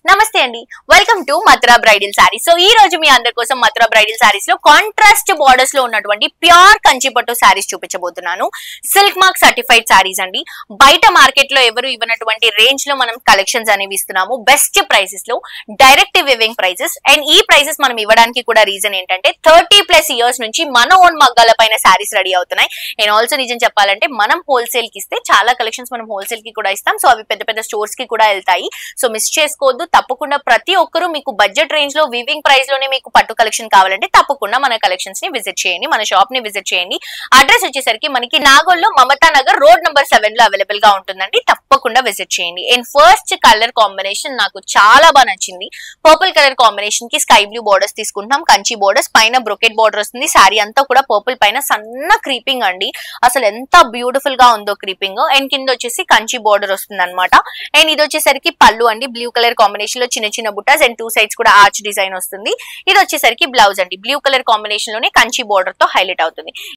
నమస్తే అండి, welcome to Mathura bridal saris. So ఈ రోజు మీ అందరి కోసం మథురా బ్రైడల్ సారీస్ లో కాంట్రాస్ట్ బోర్డర్స్ లో ఉన్నటువంటి ప్యూర్ కంచిపట్టు సారీస్ చూపించబోతున్నాను. సిల్క్ మార్క్ సర్టిఫైడ్ సారీస్ అండి. బయట మార్కెట్ లో ఎవరు ఇవ్వనటువంటి రేంజ్ లో మనం కలెక్షన్స్ అనేవి ఇస్తున్నాము. బెస్ట్ ప్రైసెస్ లో డైరెక్ట్ వివింగ్ ప్రైసెస్. అండ్ ఈ ప్రైసెస్ మనం ఇవ్వడానికి కూడా రీజన్ ఏంటంటే 30+ ఇయర్స్ నుంచి మన ఓన్ మగ్గాల పైన సారీస్ రెడీ అవుతున్నాయి. అండ్ ఆల్సో నిజం చెప్పాలంటే మనం హోల్సేల్ కి ఇస్తే చాలా కలెక్షన్స్ మనం హోల్సేల్ కి కూడా ఇస్తాం. సో అవి పెద్ద పెద్ద స్టోర్స్ కి కూడా వెళ్తాయి. సో మిస్ చేసుకోవద్దు. తప్పకుండా ప్రతి ఒక్కరు మీకు బడ్జెట్ రేంజ్ లో వివింగ్ ప్రైస్ లోనే మీకు పట్టు కలెక్షన్ కావాలంటే తప్పకుండా మన కలెక్షన్స్ ని విజిట్ చేయండి, మన షాప్ ని విజిట్ చేయండి. అడ్రస్ వచ్చేసరికి మనకి నాగోల్లో మమతా నగర్ రోడ్ నెంబర్ 7 లో అవైలబుల్ గా ఉంటుందండి. తప్పకుండా విజిట్ చేయండి. అండ్ ఫస్ట్ కలర్ కాంబినేషన్ నాకు చాలా బాగా నచ్చింది. పర్పుల్ కలర్ కాంబినేషన్ కి స్కై బ్లూ బోర్డర్స్ తీసుకుంటున్నాం. కంచి బోర్డర్స్ పైన బ్రొకెట్ బోర్డర్ వస్తుంది. సారీ అంతా కూడా పర్పుల్ పైన సన్న క్రీపింగ్ అండి. అసలు ఎంత బ్యూటిఫుల్ గా ఉందో క్రీపింగ్. అండ్ కింద వచ్చేసి కంచి బోర్డర్ వస్తుంది అనమాట. అండ్ ఇది వచ్చేసరికి పళ్ళు అండి. బ్లూ కలర్ కాంబినేషన్ లో చిన్న చిన్న బుట్టాస్ అండ్ 2 సైడ్స్ కూడా ఆర్చ్ డిజైన్ వస్తుంది. ఇది వచ్చేసరికి బ్లౌజ్ అండి. బ్లూ కలర్ కాంబినేషన్ లోనే కంచి బోర్డర్ తో హైలైట్ అవుతుంది.